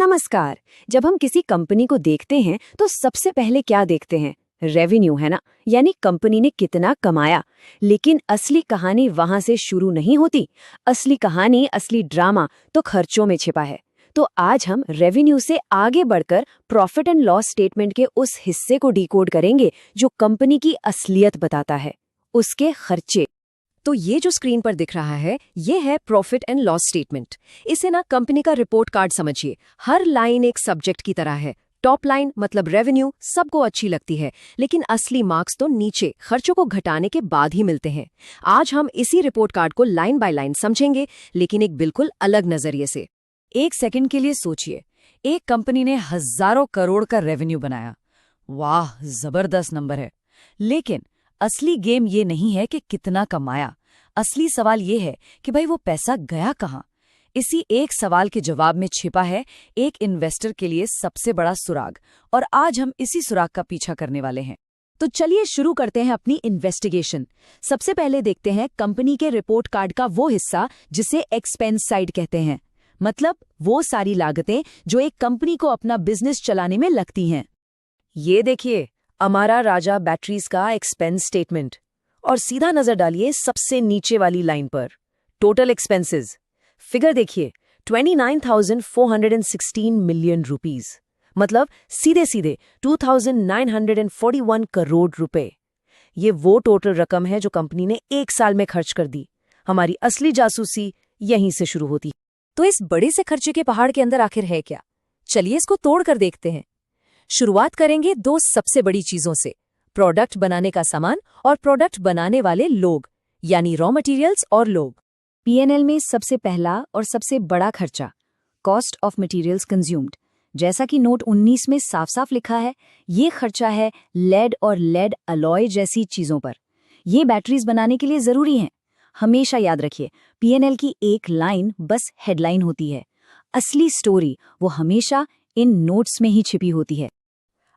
नमस्कार। जब हम किसी कंपनी को देखते हैं तो सबसे पहले क्या देखते हैं? रेवेन्यू, है ना? यानी कंपनी ने कितना कमाया। लेकिन असली कहानी वहां से शुरू नहीं होती। असली कहानी, असली ड्रामा तो खर्चों में छिपा है। तो आज हम रेवेन्यू से आगे बढ़कर प्रॉफिट एंड लॉस स्टेटमेंट के उस हिस्से को डिकोड करेंगे जो कंपनी की असलियत बताता है, उसके खर्चे। तो ये जो स्क्रीन पर दिख रहा है, ये है प्रॉफिट एंड लॉस स्टेटमेंट। इसे ना कंपनी का रिपोर्ट कार्ड समझिए। हर लाइन एक सब्जेक्ट की तरह है। टॉप लाइन मतलब रेवेन्यू सबको अच्छी लगती है, लेकिन असली मार्क्स तो नीचे खर्चों को घटाने के बाद ही मिलते हैं। आज हम इसी रिपोर्ट कार्ड को लाइन बाय लाइन समझेंगे, लेकिन एक बिल्कुल अलग नजरिए से। एक सेकंड के लिए सोचिए, एक कंपनी ने हजारों करोड़ का रेवेन्यू बनाया। वाह, जबरदस्त नंबर है। लेकिन असली गेम ये नहीं है कि कितना कमाया। असली सवाल ये है कि भाई वो पैसा गया कहाँ। इसी एक सवाल के जवाब में छिपा है एक इन्वेस्टर के लिए सबसे बड़ा सुराग, और आज हम इसी सुराग का पीछा करने वाले हैं। तो चलिए शुरू करते हैं अपनी इन्वेस्टिगेशन। सबसे पहले देखते हैं कंपनी के रिपोर्ट कार्ड का वो हिस्सा जिसे एक्सपेंस साइड कहते हैं, मतलब वो सारी लागतें जो एक कंपनी को अपना बिजनेस चलाने में लगती हैं। ये देखिए, अमारा राजा बैटरीज का एक्सपेंस स्टेटमेंट, और सीधा नजर डालिए सबसे नीचे वाली लाइन पर, टोटल एक्सपेंसेस। फिगर देखिए, 29,416 मिलियन रुपीस, मतलब सीधे सीधे 2,941 करोड़ रुपए। ये वो टोटल रकम है जो कंपनी ने एक साल में खर्च कर दी। हमारी असली जासूसी यहीं से शुरू होती। तो इस बड़े से खर्चे के पहाड़ के अंदर आखिर है क्या? चलिए इसको तोड़ कर देखते हैं। शुरुआत करेंगे दो सबसे बड़ी चीजों से, प्रोडक्ट बनाने का सामान और प्रोडक्ट बनाने वाले लोग, यानी रॉ मटेरियल्स और लोग। पीएनएल में सबसे पहला और सबसे बड़ा खर्चा, कॉस्ट ऑफ मटेरियल्स कंज्यूम्ड। जैसा कि नोट 19 में साफ साफ लिखा है, ये खर्चा है लेड और लेड अलॉय जैसी चीजों पर। ये बैटरीज बनाने के लिए जरूरी हैं। हमेशा याद रखिए, पीएनएल की एक लाइन बस हेडलाइन होती है। असली स्टोरी वो हमेशा इन नोट्स में ही छिपी होती है।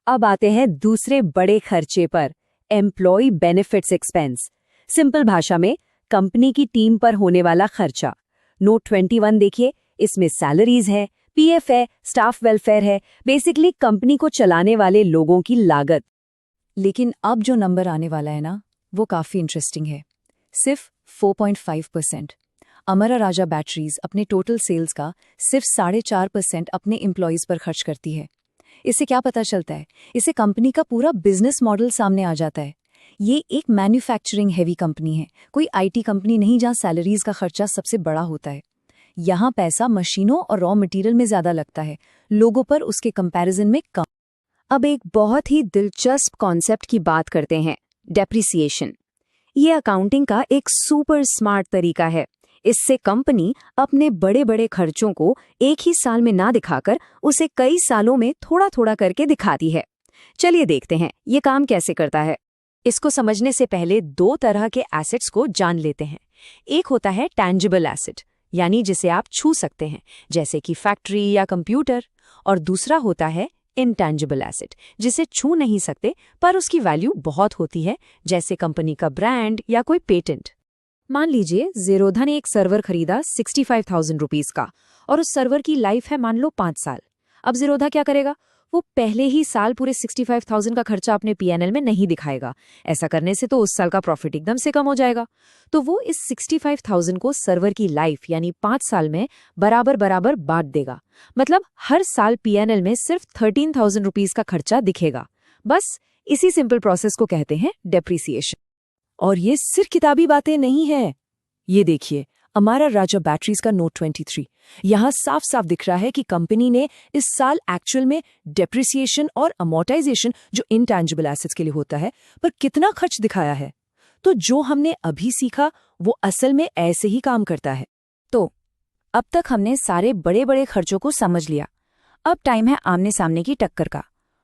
अब आते हैं दूसरे बड़े खर्चे पर, एम्प्लॉय बेनिफिट्स एक्सपेंस। सिंपल भाषा में कंपनी की टीम पर होने वाला खर्चा। नोट 21 देखिए, इसमें सैलरीज है, पीएफ है, स्टाफ वेलफेयर है, बेसिकली कंपनी को चलाने वाले लोगों की लागत। लेकिन अब जो नंबर आने वाला है ना, वो काफी इंटरेस्टिंग है। सिर्फ 4.5%। अमरा राजा बैटरीज अपने टोटल सेल्स का सिर्फ 4.5% अपने एम्प्लॉयज पर खर्च करती है। इससे क्या पता चलता है? इससे कंपनी का पूरा बिजनेस मॉडल सामने आ जाता है। ये एक मैन्युफैक्चरिंग हेवी कंपनी है, कोई आईटी कंपनी नहीं जहां सैलरीज का खर्चा सबसे बड़ा होता है। यहाँ पैसा मशीनों और रॉ मटेरियल में ज्यादा लगता है, लोगों पर उसके कंपैरिजन में कम। अब एक बहुत ही दिलचस्प कॉन्सेप्ट की बात करते हैं, डेप्रिसिएशन। ये अकाउंटिंग का एक सुपर स्मार्ट तरीका है। इससे कंपनी अपने बड़े बड़े खर्चों को एक ही साल में ना दिखाकर उसे कई सालों में थोड़ा थोड़ा करके दिखाती है। चलिए देखते हैं ये काम कैसे करता है। इसको समझने से पहले दो तरह के एसेट्स को जान लेते हैं। एक होता है टैंजिबल एसेट, यानी जिसे आप छू सकते हैं, जैसे कि फैक्ट्री या कंप्यूटर, और दूसरा होता है इनटैंजिबल एसेट, जिसे छू नहीं सकते पर उसकी वैल्यू बहुत होती है, जैसे कंपनी का ब्रांड या कोई पेटेंट। मान लीजिए ज़ीरोधा ने एक सर्वर खरीदा 65,000 रुपीस का, और उस सर्वर की लाइफ है मान लो 5 साल। अब ज़ीरोधा क्या करेगा? वो पहले ही साल पूरे 65,000 का खर्चा अपने पीएनएल में नहीं दिखाएगा। ऐसा करने से तो उस साल का प्रॉफिट एकदम से कम हो जाएगा। तो वो इस 65,000 को सर्वर की लाइफ यानी 5 साल में बराबर बराबर बांट देगा। मतलब हर साल पीएनएल में सिर्फ 13,000 रुपीस का खर्चा दिखेगा। बस इसी सिंपल प्रोसेस को कहते हैं डेप्रिसिएशन। और ये सिर्फ किताबी बातें नहीं है। ये देखिए, अमारा राजा बैटरीज का नोट 23। यहाँ साफ साफ दिख रहा है कि कंपनी ने इस साल एक्चुअल में डेप्रिसिएशन और अमोर्टाइजेशन, जो इनटैंजिबल एसेट्स के लिए होता है, पर कितना खर्च दिखाया है। तो जो हमने अभी सीखा वो असल में ऐसे ही काम करता है। तो अब तक हमने सारे बड़े बड़े खर्चों को समझ लिया। अब टाइम है आमने सामने की टक्कर का।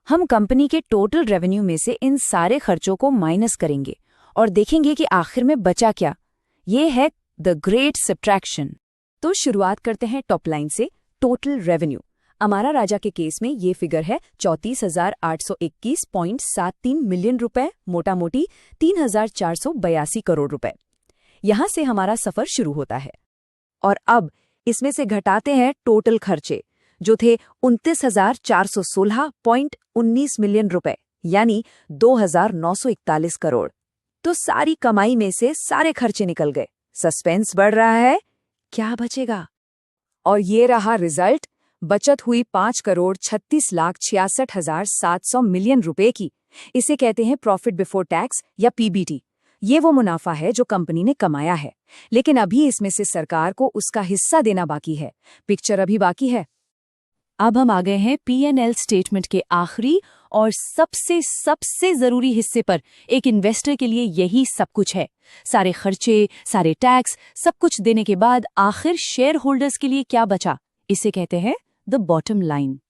हम कंपनी के टोटल रेवेन्यू में से इन सारे खर्चों को माइनस करेंगे और देखेंगे कि आखिर में बचा क्या। ये है द ग्रेट सब्ट्रैक्शन। तो शुरुआत करते हैं टॉप लाइन से, टोटल रेवेन्यू। अमारा राजा के केस में ये फिगर है 34,821.73 मिलियन रुपए, मोटा मोटी 3,482 करोड़ रुपए। यहां से हमारा सफर शुरू होता है। और अब इसमें से घटाते हैं टोटल खर्चे, जो थे 29,416.19 मिलियन रुपए, यानी 2,941 करोड़। तो सारी कमाई में से सारे खर्चे निकल गए। सस्पेंस बढ़ रहा है, क्या बचेगा? और ये रहा रिजल्ट। बचत हुई 5,36,66,700 मिलियन रुपए की। इसे कहते हैं प्रॉफिट बिफोर टैक्स या पीबीटी। ये वो मुनाफा है जो कंपनी ने कमाया है, लेकिन अभी इसमें से सरकार को उसका हिस्सा देना बाकी है। पिक्चर अभी बाकी है। अब हम आ गए हैं P&L स्टेटमेंट के आखिरी और सबसे जरूरी हिस्से पर। एक इन्वेस्टर के लिए यही सब कुछ है। सारे खर्चे, सारे टैक्स, सब कुछ देने के बाद आखिर शेयर होल्डर्स के लिए क्या बचा, इसे कहते हैं द बॉटम लाइन।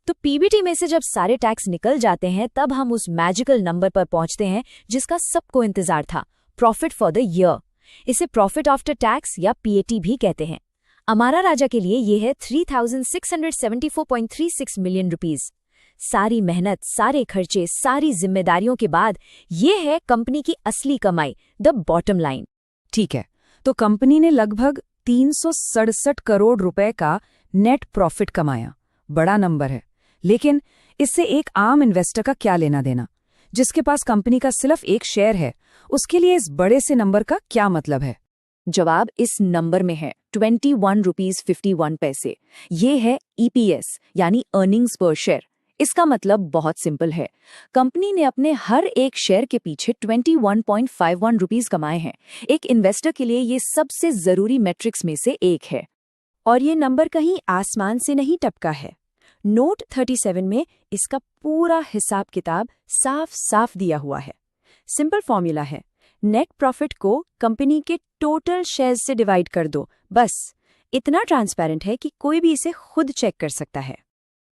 तो पीबीटी में से जब सारे टैक्स निकल जाते हैं, तब हम उस मैजिकल नंबर पर पहुंचते हैं जिसका सबको इंतजार था, प्रॉफिट फॉर द ईयर। इसे प्रॉफिट आफ्टर टैक्स या पीएटी भी कहते हैं। अमारा राजा के लिए यह है 3,674.36 मिलियन रुपीस। सारी मेहनत, सारे खर्चे, सारी जिम्मेदारियों के बाद ये है कंपनी की असली कमाई, द बॉटम लाइन। ठीक है, तो कंपनी ने लगभग 367 करोड़ रुपए का नेट प्रॉफिट कमाया। बड़ा नंबर है, लेकिन इससे एक आम इन्वेस्टर का क्या लेना देना, जिसके पास कंपनी का सिर्फ एक शेयर है? उसके लिए इस बड़े से नंबर का क्या मतलब है? जवाब इस नंबर में है, 21.51 रुपीस। ये है ईपीएस यानी अर्निंग्स पर शेयर। इसका मतलब बहुत सिंपल है, कंपनी ने अपने हर एक शेयर के पीछे 21.51 रुपीस कमाए हैं। एक इन्वेस्टर के लिए ये सबसे जरूरी मैट्रिक्स में से एक है। और ये नंबर कहीं आसमान से नहीं टपका है। नोट 37 में इसका पूरा हिसाब किताब साफ साफ दिया हुआ है। सिंपल फॉर्मूला है, नेट प्रॉफिट को कंपनी के टोटल शेयर्स से डिवाइड कर दो, बस। इतना ट्रांसपेरेंट है कि कोई भी इसे खुद चेक कर सकता है।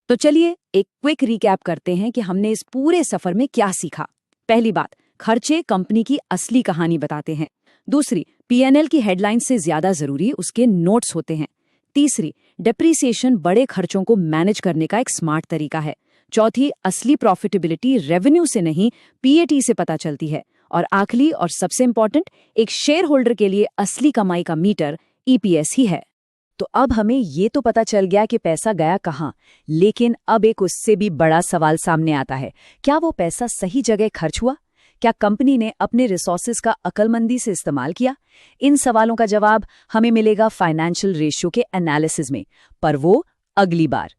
तो चलिए एक क्विक रिकैप करते हैं कि हमने इस पूरे सफर में क्या सीखा। पहली बात, खर्चे कंपनी की असली कहानी बताते हैं। दूसरी, पीएनएल की हेडलाइन से ज्यादा जरूरी उसके नोट्स होते हैं। तीसरी, डेप्रिसिएशन बड़े खर्चों को मैनेज करने का एक स्मार्ट तरीका है। चौथी, असली प्रॉफिटेबिलिटी रेवेन्यू से नहीं पीएटी से पता चलती है। और आखिरी और सबसे इंपॉर्टेंट, एक शेयर होल्डर के लिए असली कमाई का मीटर ईपीएस ही है। तो अब हमें ये तो पता चल गया कि पैसा गया कहाँ, लेकिन अब एक उससे भी बड़ा सवाल सामने आता है, क्या वो पैसा सही जगह खर्च हुआ? क्या कंपनी ने अपने रिसोर्सेज का अक्लमंदी से इस्तेमाल किया? इन सवालों का जवाब हमें मिलेगा फाइनेंशियल रेशियो के एनालिसिस में, पर वो अगली बार।